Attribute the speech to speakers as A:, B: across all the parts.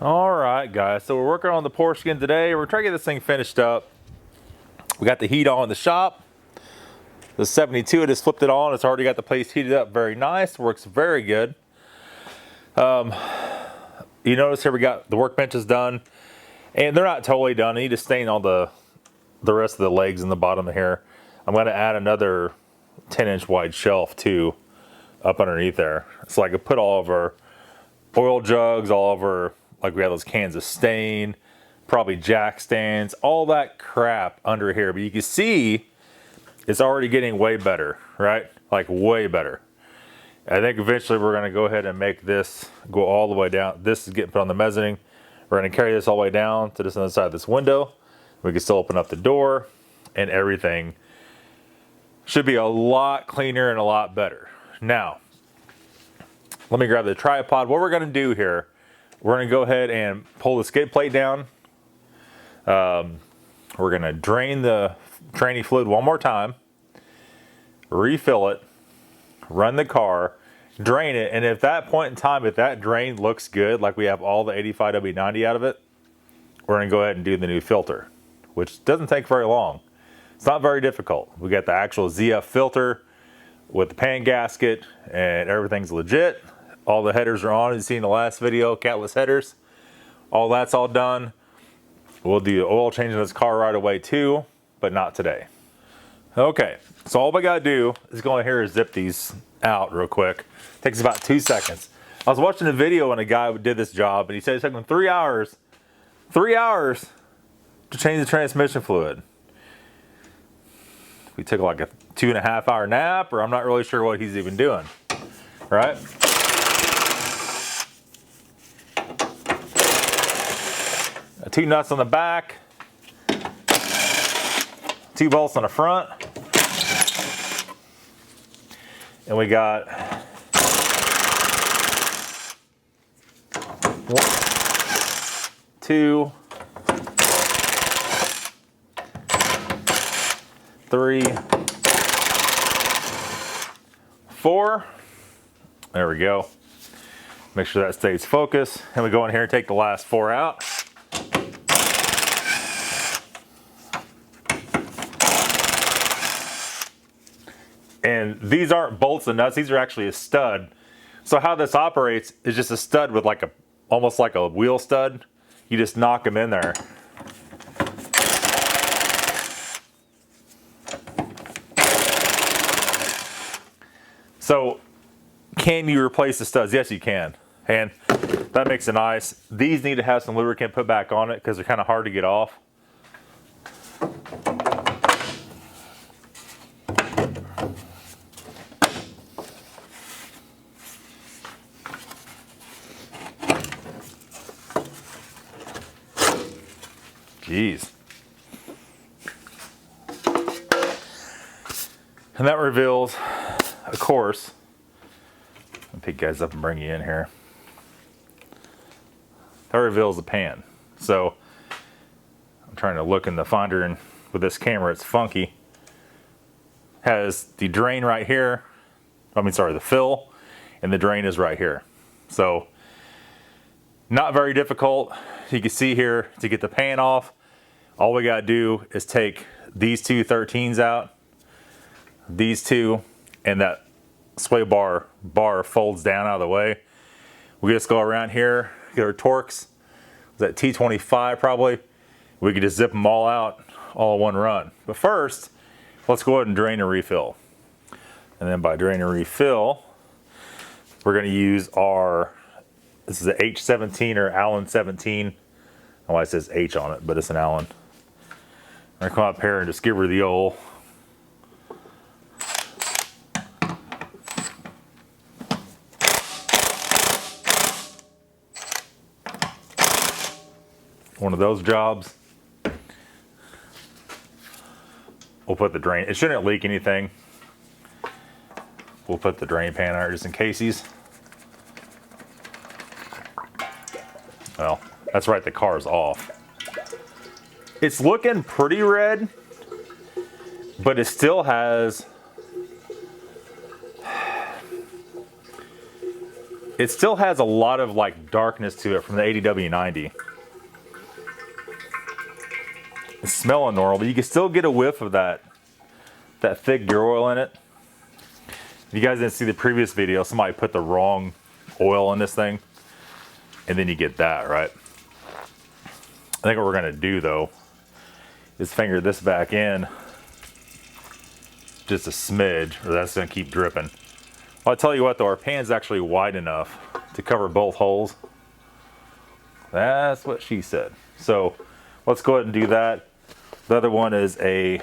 A: All right, guys, so we're working on the Porsche again today. We're trying to get this thing finished up. We got the heat on in the shop. The 72, I just flipped it on. It's already got the place heated up very nice. Works very good. You notice here we got the workbenches done, and they're not totally done. I need to stain all the rest of the legs in the bottom here. I'm going to add another 10-inch wide shelf too up underneath there, so I could put all of our oil jugs, all of our, like we have those cans of stain, probably jack stands, all that crap under here. But you can see it's already getting way better, right? Like way better. I think eventually we're going to go ahead and make this go all the way down. This is getting put on the mezzanine. We're going to carry this all the way down to this other side of this window. We can still open up the door, and everything should be a lot cleaner and a lot better. Now, let me grab the tripod. What we're going to do here, we're going to go ahead and pull the skid plate down. We're going to drain the tranny fluid one more time, refill it, run the car, drain it, and at that point in time, if that drain looks good, like we have all the 85W90 out of it, we're going to go ahead and do the new filter, which doesn't take very long. It's not very difficult. We got the actual ZF filter with the pan gasket, and everything's legit. All the headers are on, as you see in the last video, catless headers. All that's all done. We'll do the oil change in this car right away too, but not today. Okay, so all we gotta do is go in here and zip these out real quick. Takes about 2 seconds. I was watching a video and a guy did this job, and he said it took him 3 hours to change the transmission fluid. We took like a 2.5 hour nap, or I'm not really sure what he's even doing, right? 2 nuts on the back, 2 bolts on the front, and we got 1, 2, 3, 4. There we go. Make sure that stays focused. And we go in here and take the last 4 out. And these aren't bolts and nuts, these are actually a stud. So how this operates is just a stud with like almost like a wheel stud. You just knock them in there. So can you replace the studs? Yes, you can. And that makes it nice. These need to have some lubricant put back on it because they're kind of hard to get off. Jeez. And that reveals, of course, I'll pick you guys up and bring you in here. That reveals the pan. So I'm trying to look in the finder, and with this camera it's funky. Has the drain right here. The fill, and the drain is right here. So not very difficult. You can see here, to get the pan off, all we gotta do is take these 2 13s out, these 2, and that sway bar folds down out of the way. We just go around here, get our Torx, that T25 probably. We could just zip them all out all in one run. But first, let's go ahead and drain and refill. And then by drain and refill, we're gonna use this is an H17 or Allen 17. I don't know why it says H on it, but it's an Allen. I'm gonna come up here and just give her the old one of those jobs. We'll put the drain, it shouldn't leak anything. We'll put the drain pan on it just in case. Well, that's right, the car's off. It's looking pretty red, but it still has it still has a lot of like darkness to it from the 80W90. It's smelling normal, but you can still get a whiff of that thick gear oil in it. If you guys didn't see the previous video, somebody put the wrong oil in this thing, and then you get that, right? I think what we're gonna do though is finger this back in just a smidge, or that's gonna keep dripping. Well, I'll tell you what though, our pan's actually wide enough to cover both holes. That's what she said. So let's go ahead and do that. The other one is a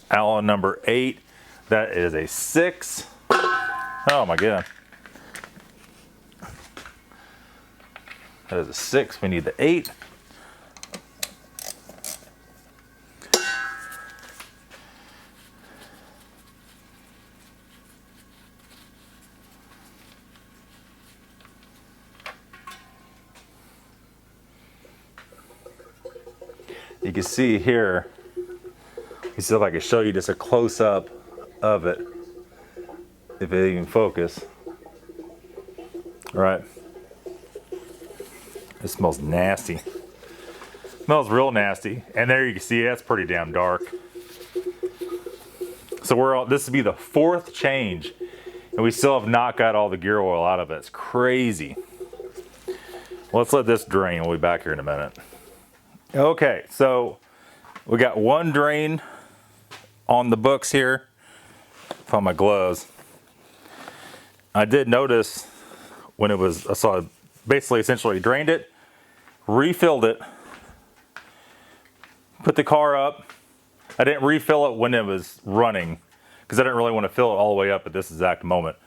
A: Allen number 8. That is a 6. Oh my god. That is a 6. We need the 8. You can see here, you see if I can show you just a close-up of it, if it even focus. All right. It smells nasty. It smells real nasty. And there you can see that's pretty damn dark. So this would be the 4th change, and we still have not got all the gear oil out of it. It's crazy. Let's let this drain. We'll be back here in a minute. Okay, so we got one drain on the books here. Found my gloves. I did notice when it was, I saw it basically essentially drained it, refilled it, put the car up. I didn't refill it when it was running because I didn't really want to fill it all the way up at this exact moment.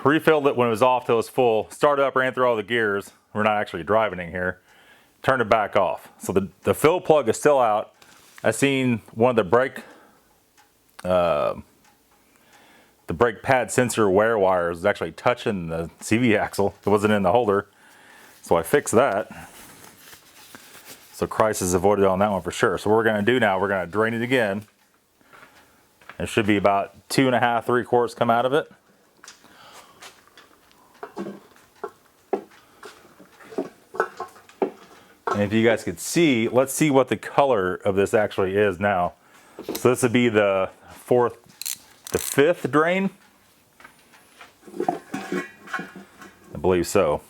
A: Refilled it when it was off till it was full. Started up, ran through all the gears. We're not actually driving in here. Turned it back off. So the fill plug is still out. I seen one of the brake pad sensor wear wires is actually touching the CV axle. It wasn't in the holder. So I fixed that. So Christ is avoided on that one for sure. So what we're gonna do now, we're gonna drain it again. It should be about 2.5, 3 quarts come out of it. And if you guys could see, let's see what the color of this actually is now. So this would be the 5th drain. I believe so.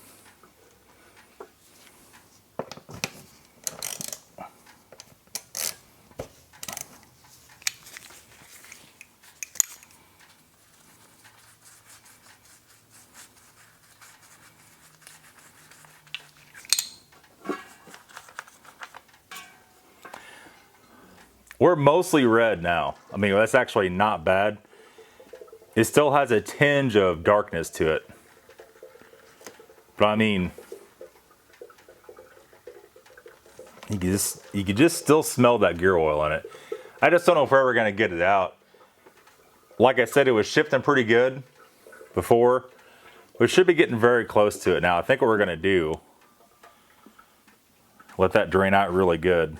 A: We're mostly red now. I mean, that's actually not bad. It still has a tinge of darkness to it. But I mean, you can just still smell that gear oil in it. I just don't know if we're ever gonna get it out. Like I said, it was shifting pretty good before. We should be getting very close to it now. I think what we're gonna do, let that drain out really good.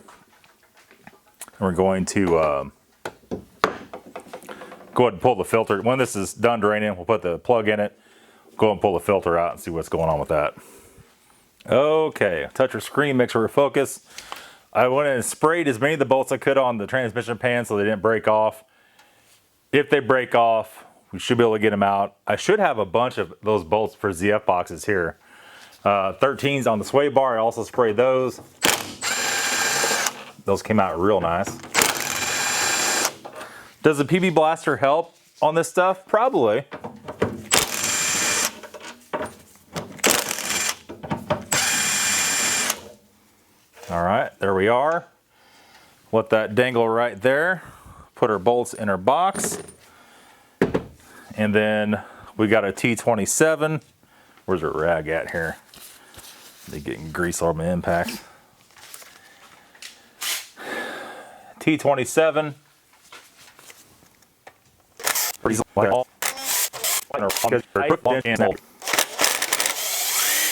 A: And we're going to go ahead and pull the filter. When this is done draining, we'll put the plug in it, go ahead and pull the filter out and see what's going on with that. Okay, toucher screen, make sure we focus. I went in and sprayed as many of the bolts I could on the transmission pan so they didn't break off. If they break off, we should be able to get them out. I should have a bunch of those bolts for ZF boxes here. 13s on the sway bar, I also sprayed those. Those came out real nice. Does the PB Blaster help on this stuff? Probably. All right, there we are. Let that dangle right there. Put our bolts in our box. And then we got a T27. Where's our rag at here? They're getting grease on my impacts. T27.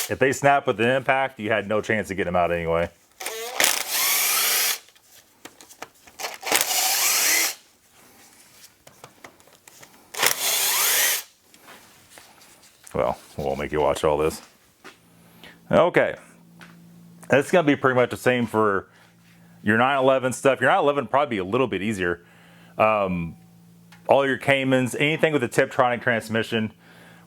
A: If they snap with the impact, you had no chance of getting them out anyway. Well, make you watch all this. Okay. It's going to be pretty much the same for your 911 stuff. Your 911 would probably be a little bit easier. All your Caymans, anything with a Tiptronic transmission,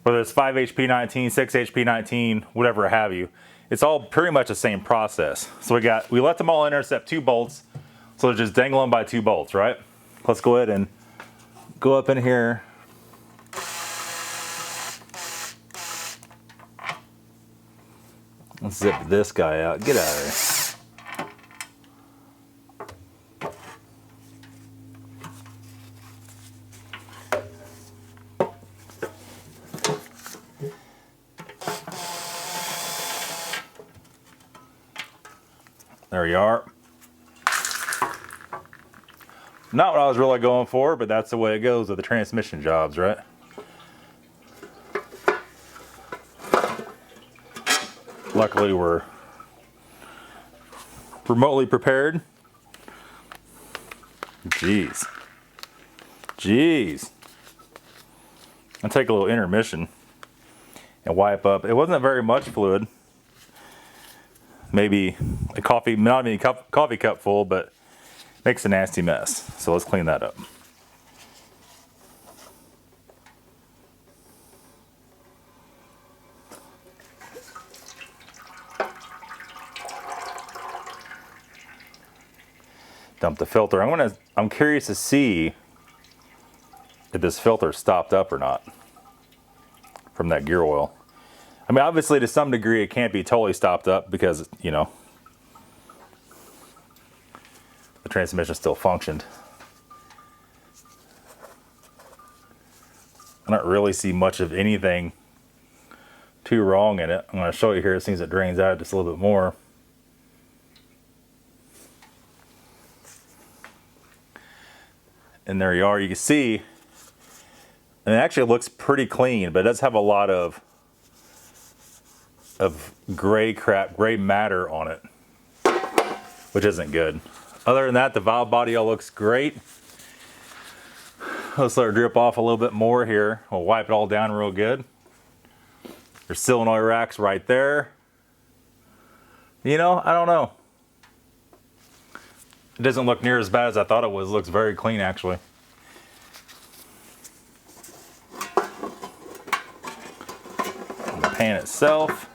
A: whether it's 5 HP 19, 6 HP 19, whatever have you, it's all pretty much the same process. So we let them all intercept 2 bolts. So they're just dangling by 2 bolts, right? Let's go ahead and go up in here. Let's zip this guy out. Get out of there. There you are. Not what I was really going for, but that's the way it goes with the transmission jobs, right? Luckily, we're remotely prepared. Jeez. I'll take a little intermission and wipe up. It wasn't very much fluid. Maybe a coffee, not even a coffee cup full, but makes a nasty mess. So let's clean that up. Dump the filter. I'm curious to see if this filter stopped up or not from that gear oil. I mean, obviously to some degree it can't be totally stopped up because, you know, the transmission still functioned. I don't really see much of anything too wrong in it. I'm going to show you here. It seems it drains out just a little bit more. And there you are. You can see, and it actually looks pretty clean, but it does have a lot of gray matter on it, which isn't good. Other than that, the valve body all looks great. Let's let it drip off a little bit more here. We'll wipe it all down real good. There's solenoid racks right there. You know, I don't know. It doesn't look near as bad as I thought it was. It looks very clean, actually. And the pan itself.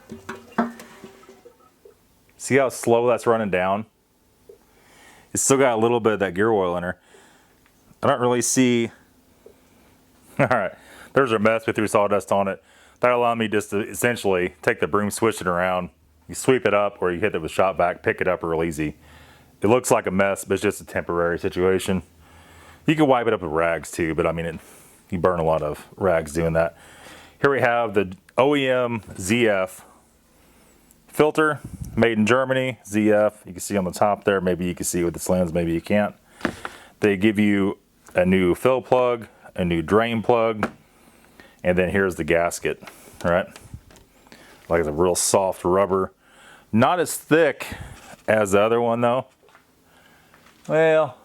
A: See how slow that's running down? It's still got a little bit of that gear oil in her. I don't really see... Alright, there's our mess. We threw sawdust on it. That allowed me just to essentially take the broom, switch it around. You sweep it up or you hit it with shop vac, pick it up real easy. It looks like a mess, but it's just a temporary situation. You can wipe it up with rags too, but I mean, you burn a lot of rags doing that. Here we have the OEM ZF filter, made in Germany, ZF. You can see on the top there, maybe you can see with this lens, maybe you can't. They give you a new fill plug, a new drain plug, and then here's the gasket, right? Like it's a real soft rubber. Not as thick as the other one though. Well,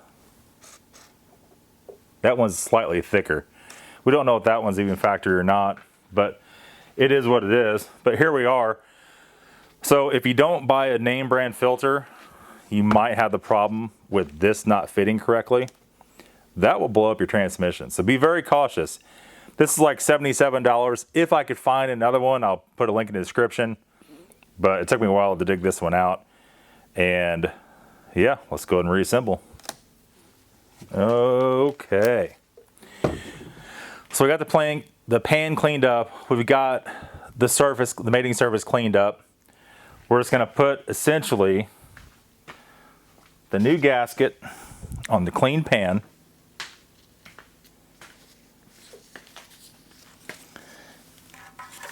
A: that one's slightly thicker. We don't know if that one's even factory or not, but it is what it is. But here we are. So if you don't buy a name brand filter, you might have the problem with this not fitting correctly. That will blow up your transmission. So be very cautious. This is like $77. If I could find another one, I'll put a link in the description. But it took me a while to dig this one out. And yeah, let's go ahead and reassemble. Okay. So we got the pan cleaned up. We've got the surface, the mating surface cleaned up. We're just going to put essentially the new gasket on the clean pan.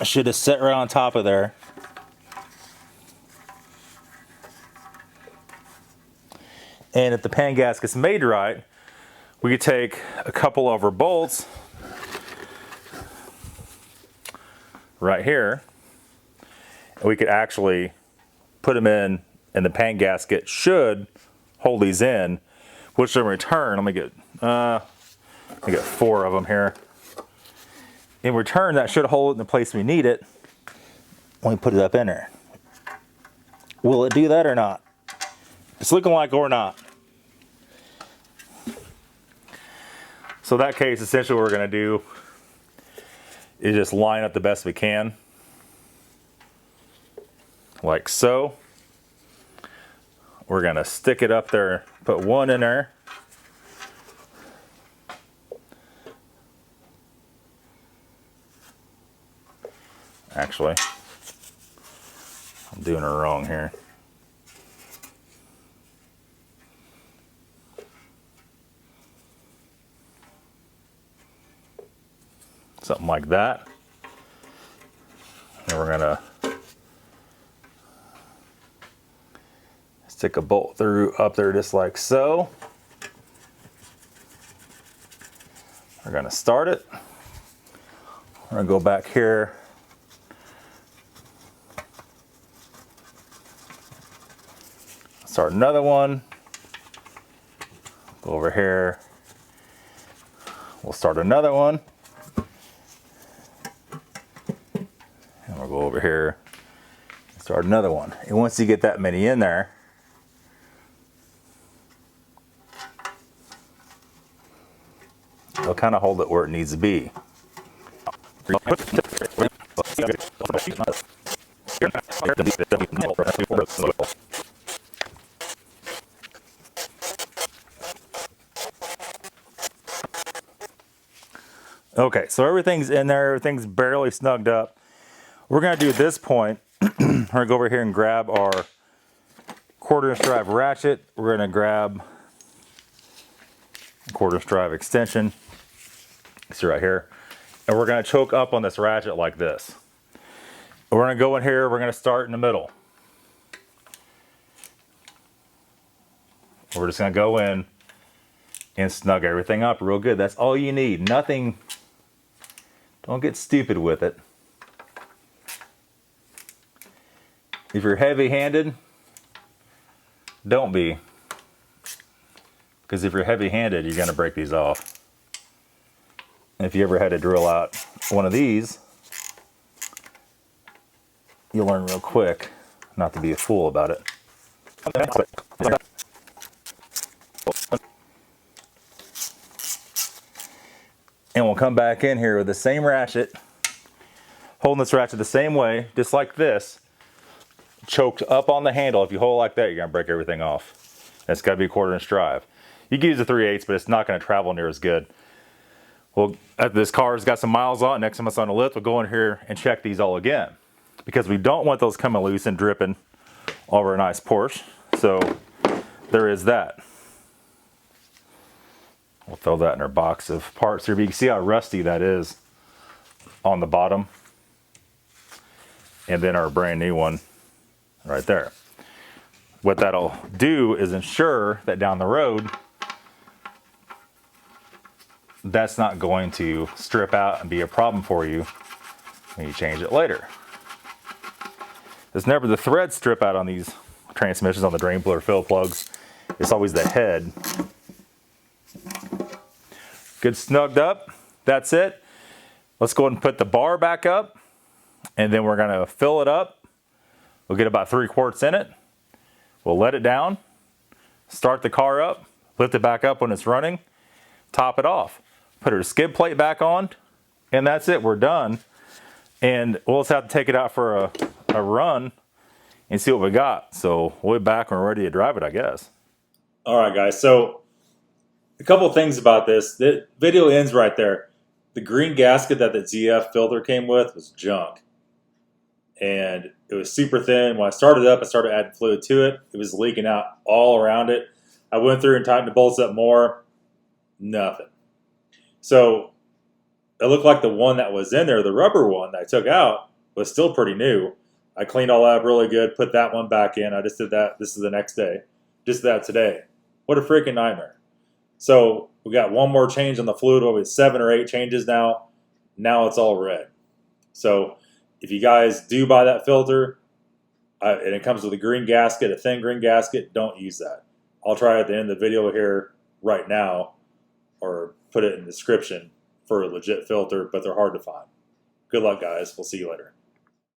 A: I should have set right on top of there. And if the pan gasket's made right, we could take a couple of our bolts right here, and we could actually put them in, and the pan gasket should hold these in, which in return, let me get 4 of them here. In return, that should hold it in the place we need it, when we put it up in there. Will it do that or not? It's looking like or not. So in that case, essentially what we're going to do is just line up the best we can. Like so. We're going to stick it up there, put one in there. Actually, I'm doing it wrong here. Something like that. And we're gonna stick a bolt through up there just like so. We're gonna start it. We're gonna go back here. Start another one. Go over here. We'll start another one. And we'll go over here and start another one. And once you get that many in there, it'll kind of hold it where it needs to be. Okay, so everything's in there, everything's barely snugged up. We're gonna do at this point, we're gonna go over here and grab our 1/4" drive ratchet. We're gonna grab a 1/4" drive extension. See right here. And we're gonna choke up on this ratchet like this. We're gonna go in here, we're gonna start in the middle. We're just gonna go in and snug everything up real good. That's all you need. Nothing, don't get stupid with it. If you're heavy-handed, don't be. Because if you're heavy-handed, you're gonna break these off. And if you ever had to drill out one of these, you'll learn real quick not to be a fool about it. And we'll come back in here with the same ratchet, holding this ratchet the same way, just like this, choked up on the handle. If you hold it like that, you're gonna break everything off. It's gotta be a 1/4" drive. You can use a 3/8, but it's not gonna travel near as good. Well, this car's got some miles on it. Next time it's on the lift, we'll go in here and check these all again, because we don't want those coming loose and dripping over a nice Porsche. So there is that. We'll throw that in our box of parts here. But you can see how rusty that is on the bottom. And then our brand new one right there. What that'll do is ensure that down the road, that's not going to strip out and be a problem for you when you change it later. There's never the thread strip out on these transmissions, on the drain plug or fill plugs. It's always the head. Good snugged up. That's it. Let's go ahead and put the bar back up, and then we're gonna fill it up. We'll get about 3/4 in it. We'll let it down, start the car up, lift it back up when it's running, top it off, put our skid plate back on, and that's it. We're done. And we'll just have to take it out for a run and see what we got. So we'll be back when we're ready to drive it, I guess. All right, guys. So a couple of things about this. The video ends right there. The green gasket that the ZF filter came with was junk. And it was super thin. When I started up, I started adding fluid to it. It was leaking out all around it. I went through and tightened the bolts up more. Nothing. So it looked like the one that was in there, the rubber one that I took out, was still pretty new. I cleaned all that up really good, put that one back in. I just did that. This is the next day. Just that today. What a freaking nightmare. So we got one more change on the fluid. What was 7 or 8 changes now. Now it's all red. So if you guys do buy that filter, and it comes with a green gasket, a thin green gasket, don't use that. I'll try at the end of the video here right now, or put it in the description for a legit filter, but they're hard to find. Good luck, guys. We'll see you later.